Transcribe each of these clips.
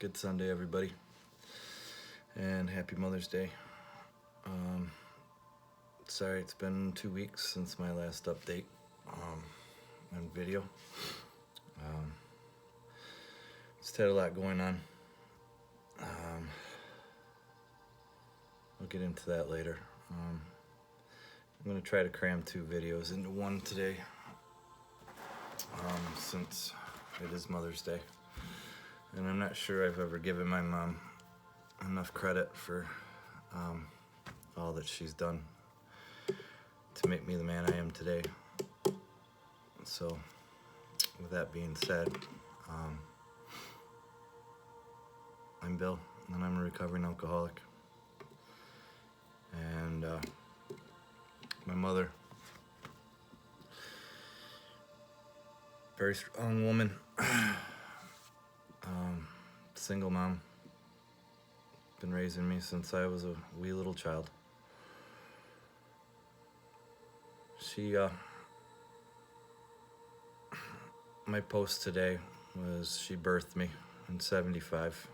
Good Sunday, everybody, and happy Mother's Day. Sorry, it's been 2 weeks since my last update and video. Just had a lot going on. I'll get into that later. I'm going to try to cram 2 videos into one today, since it is Mother's Day. And I'm not sure I've ever given my mom enough credit for all that she's done to make me the man I am today. So, with that being said, I'm Bill, and I'm a recovering alcoholic. And my mother, very strong woman, single mom, been raising me since I was a wee little child. She, my post today was she birthed me in 75.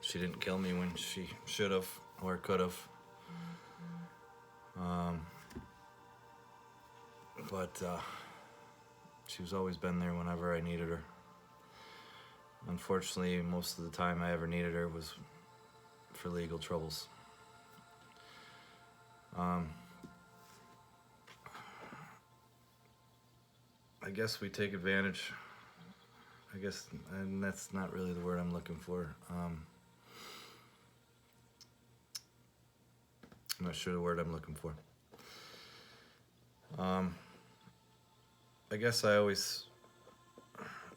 She didn't kill me when she should have or could have. But she's always been there whenever I needed her. Unfortunately, most of the time I ever needed her was for legal troubles. I guess we take advantage. And that's not really the word I'm looking for. I'm not sure the word I'm looking for. I guess I always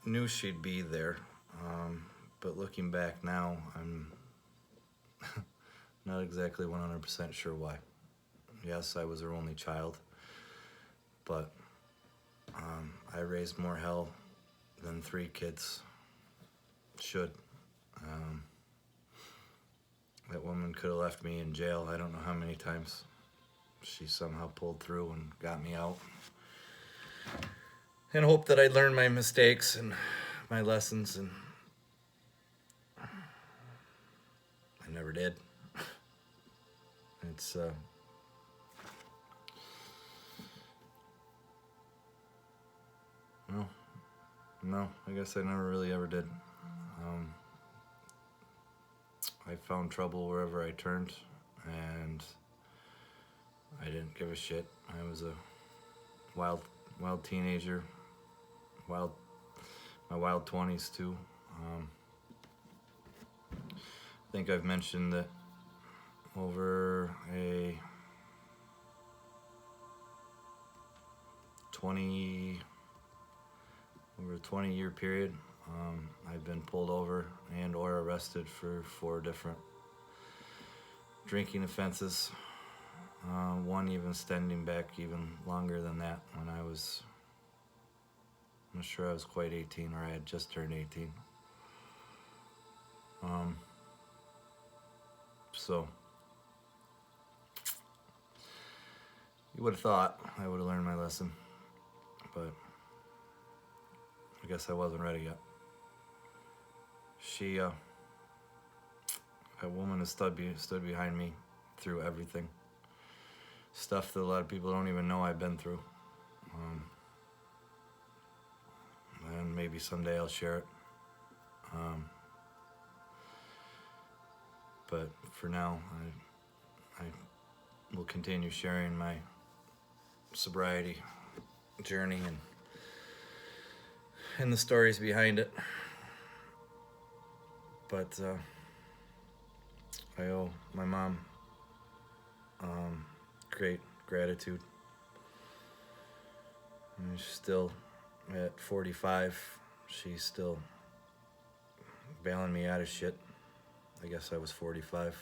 knew she'd be there, but looking back now, I'm not exactly 100% sure why. Yes, I was her only child, but I raised more hell than 3 kids should. That woman could have left me in jail I don't know how many times. She somehow pulled through and got me out. And hoped that I'd learn my mistakes and my lessons, and I never did. It's no, I guess I never really ever did. I found trouble wherever I turned, and I didn't give a shit. I was a wild teenager, my wild 20s too. I think I've mentioned that over a 20-year period, I've been pulled over and or arrested for 4 different drinking offenses. One even extending back even longer than that, when I'm not sure I was quite 18, or I had just turned 18. So you would have thought I would have learned my lesson, but I guess I wasn't ready yet. That woman has stood behind me through everything. Stuff that a lot of people don't even know I've been through. And maybe someday I'll share it. But for now, I will continue sharing my sobriety journey and the stories behind it. But I owe my mom great gratitude. And she's still at 45. She's still bailing me out of shit. I guess I was 45.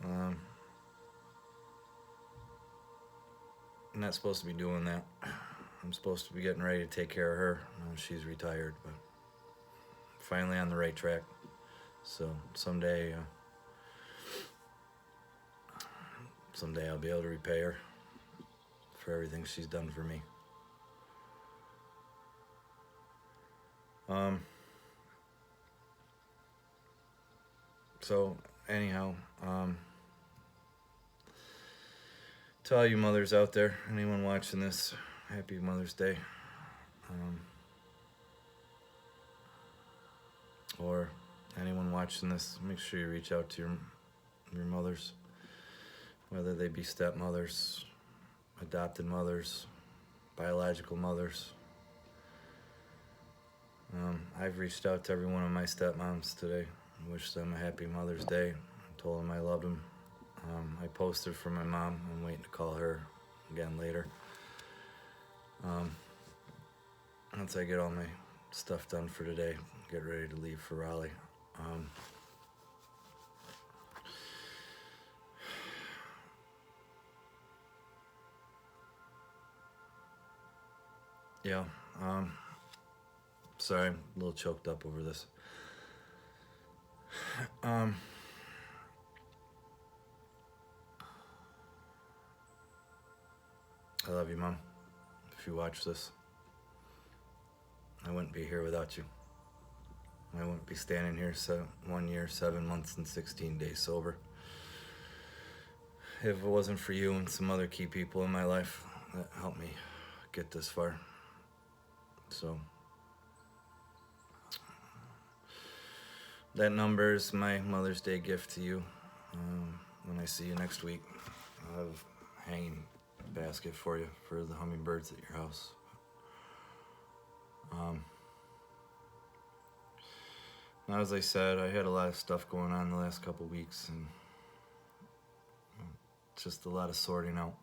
I'm not supposed to be doing that. I'm supposed to be getting ready to take care of her. She's retired, but finally on the right track. So someday I'll be able to repay her for everything she's done for me. Um, so anyhow, to all you mothers out there, anyone watching this, happy Mother's Day. Or anyone watching this, make sure you reach out to your mothers, whether they be stepmothers, adopted mothers, biological mothers. I've reached out to every one of my stepmoms today. I wish them a happy Mother's Day. I told them I loved them. I posted for my mom. I'm waiting to call her again later. Once I get all my stuff done for today, get ready to leave for Raleigh. Yeah, sorry, I'm a little choked up over this. I love you, Mom. If you watch this, I wouldn't be here without you. I wouldn't be standing here 1 year, 7 months, and 16 days sober if it wasn't for you and some other key people in my life that helped me get this far. So that number is my Mother's Day gift to you. When I see you next week, I'll have a hanging basket for you for the hummingbirds at your house. Now, as I said, I had a lot of stuff going on the last couple weeks, and just a lot of sorting out.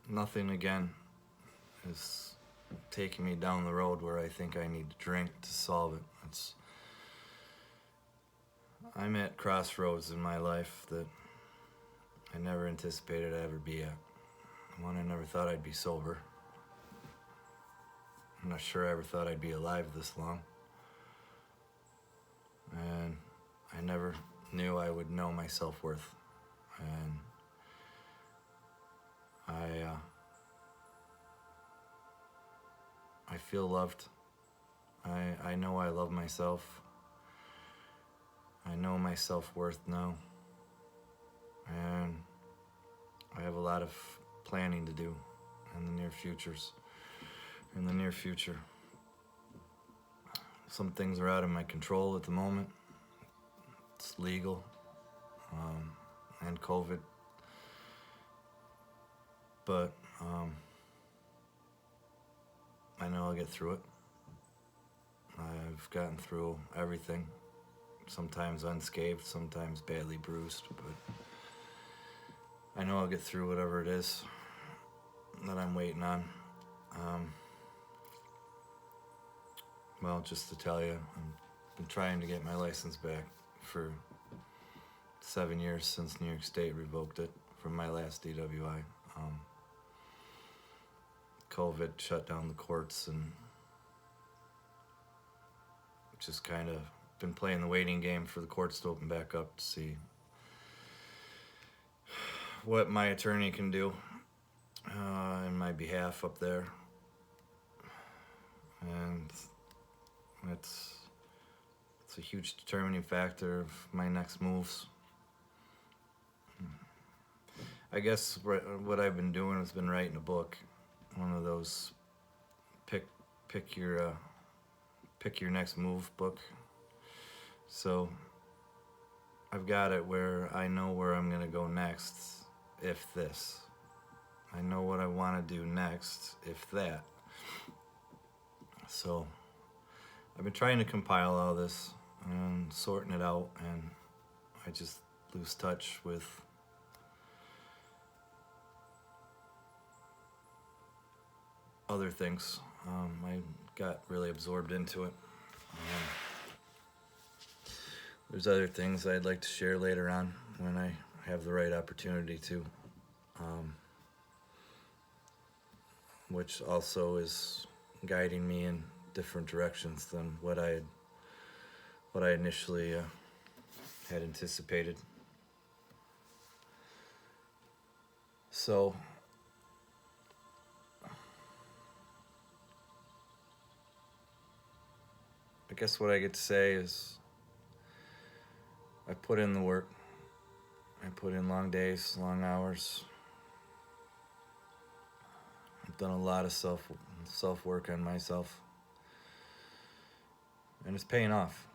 Nothing, again, is taking me down the road where I think I need to drink to solve it. I'm at crossroads in my life that I never anticipated I'd ever be at. One, I never thought I'd be sober. I'm not sure I ever thought I'd be alive this long. And I never knew I would know my self-worth. And I feel loved. I know I love myself. I know my self-worth now. And I have a lot of planning to do in the near future. Some things are out of my control at the moment. It's legal, and COVID. But I know I'll get through it. I've gotten through everything, sometimes unscathed, sometimes badly bruised, but I know I'll get through whatever it is that I'm waiting on. Well, just to tell you, I've been trying to get my license back for 7 years since New York State revoked it from my last DWI. COVID shut down the courts, and just kind of been playing the waiting game for the courts to open back up to see what my attorney can do in my behalf up there. And it's a huge determining factor of my next moves. I guess what I've been doing has been writing a book, one of those pick your next move book. So I've got it where I know where I'm gonna go next if this. I know what I want to do next if that. So I've been trying to compile all this and sorting it out, and I just lose touch with other things. I got really absorbed into it. There's other things I'd like to share later on when I have the right opportunity to, which also is guiding me in different directions than what I initially had anticipated. So guess what I get to say is I put in the work. I put in long days, long hours. I've done a lot of self work on myself, and it's paying off.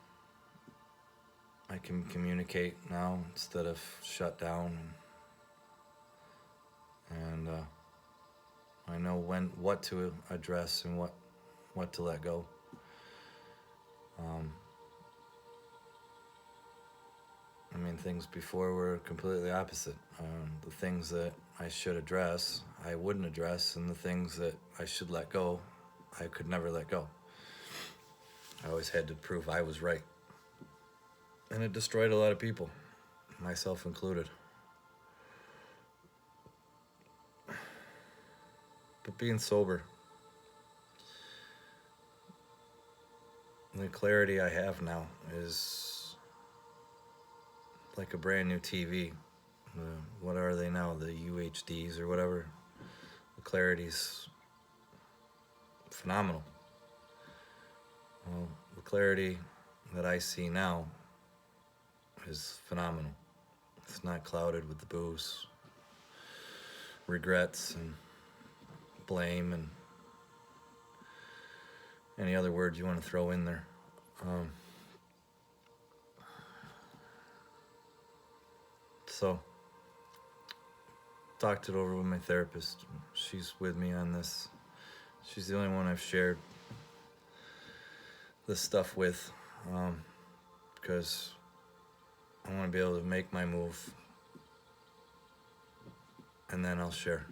I can communicate now instead of shut down, and I know what to address and what to let go. I mean, things before were completely opposite. The things that I should address, I wouldn't address, and the things that I should let go, I could never let go. I always had to prove I was right. And it destroyed a lot of people, myself included. But being sober, the clarity I have now is like a brand new TV. What are they now? The UHDs or whatever. The clarity's phenomenal. Well, the clarity that I see now is phenomenal. It's not clouded with the booze, regrets, and blame, and any other words you want to throw in there. So, talked it over with my therapist. She's with me on this. She's the only one I've shared this stuff with, because I want to be able to make my move, and then I'll share.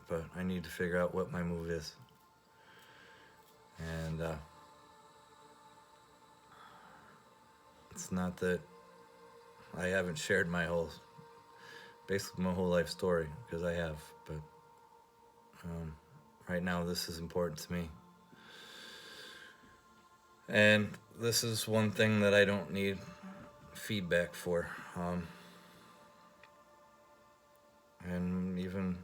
But I need to figure out what my move is. And it's not that I haven't shared basically my whole life story, because I have, but right now this is important to me. And this is one thing that I don't need feedback for. And even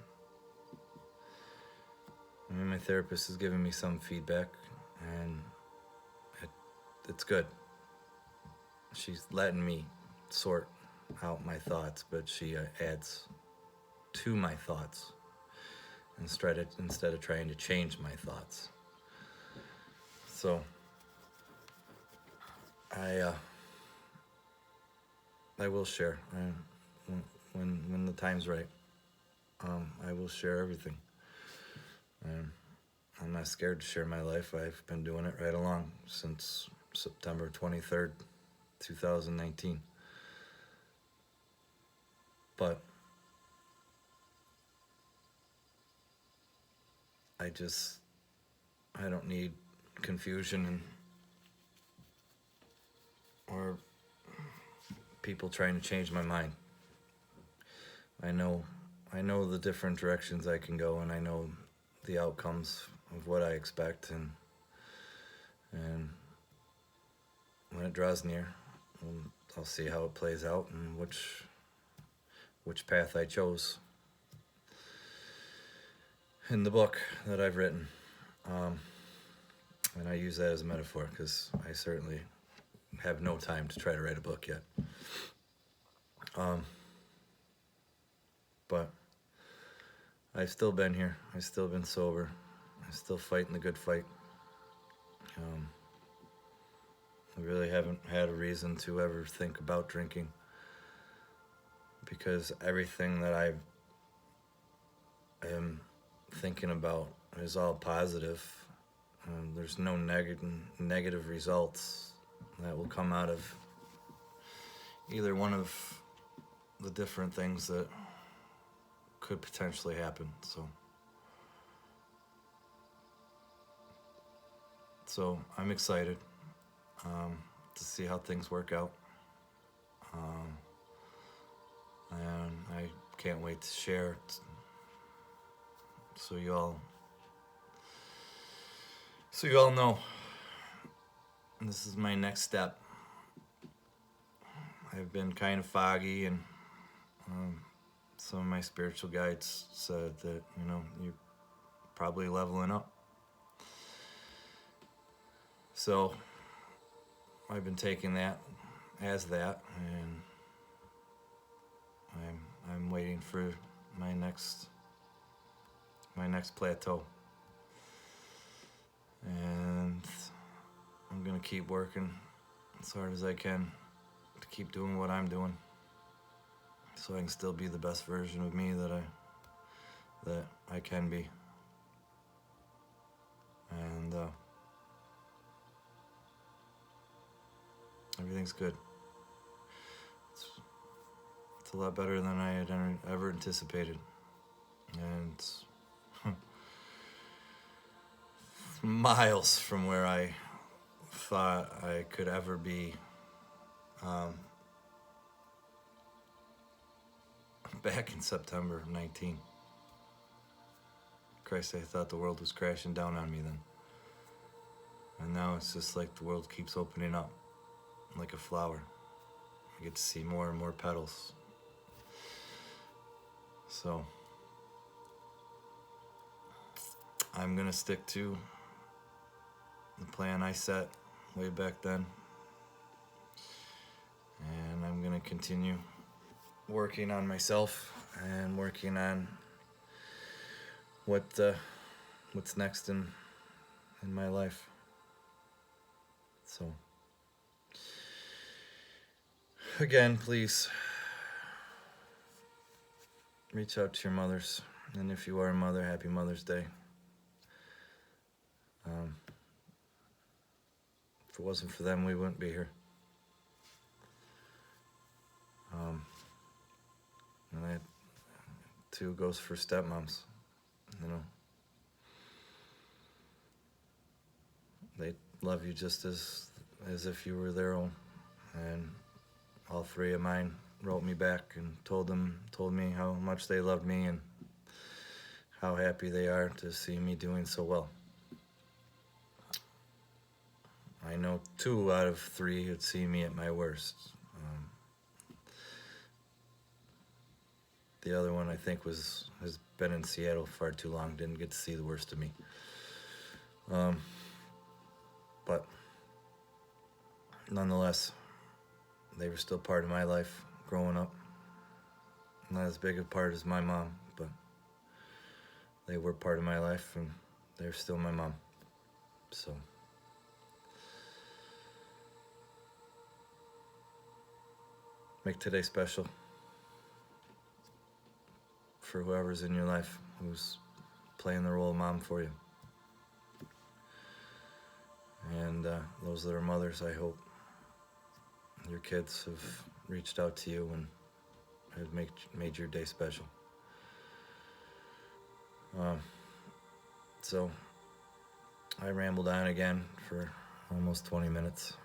my therapist is giving me some feedback, and it's good. She's letting me sort out my thoughts, but she adds to my thoughts instead of trying to change my thoughts. So I will share when the time's right. I will share everything. I'm not scared to share my life. I've been doing it right along since September 23rd, 2019. But I don't need confusion or people trying to change my mind. I know the different directions I can go, and I know the outcomes of what I expect, and when it draws near, I'll see how it plays out and which path I chose in the book that I've written. And I use that as a metaphor because I certainly have no time to try to write a book yet. But I've still been here. I've still been sober. I'm still fighting the good fight. I really haven't had a reason to ever think about drinking, because everything that I am thinking about is all positive. There's no negative results that will come out of either one of the different things that could potentially happen. So I'm excited to see how things work out. And I can't wait to share so you all know. This is my next step. I've been kind of foggy, and some of my spiritual guides said that, you're probably leveling up. So I've been taking that as that, and I'm waiting for my next plateau. And I'm gonna keep working as hard as I can to keep doing what I'm doing, so I can still be the best version of me that I can be. And everything's good. It's a lot better than I had ever anticipated, and it's miles from where I thought I could ever be. Back in September of 19. Christ, I thought the world was crashing down on me then. And now it's just like the world keeps opening up, like a flower. I get to see more and more petals. So I'm gonna stick to the plan I set way back then. And I'm gonna continue working on myself and working on what's next in my life. So again, please reach out to your mothers, and if you are a mother, happy Mother's Day. If it wasn't for them, we wouldn't be here. And that too goes for stepmoms. You know, they love you just as if you were their own. And all three of mine wrote me back and told me how much they loved me and how happy they are to see me doing so well. I know 2 out of 3 had seen me at my worst. The other one, I think, has been in Seattle far too long, didn't get to see the worst of me. But nonetheless, they were still part of my life growing up. Not as big a part as my mom, but they were part of my life, and they're still my mom. So make today special for whoever's in your life who's playing the role of mom for you. And those that are mothers, I hope your kids have reached out to you and have made your day special. So I rambled on again for almost 20 minutes,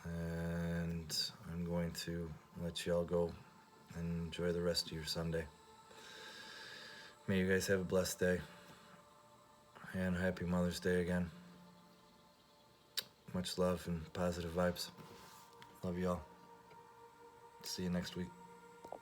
and I'm going to let you all go and enjoy the rest of your Sunday. May you guys have a blessed day, and happy Mother's Day again. Much love and positive vibes. Love you all. See you next week.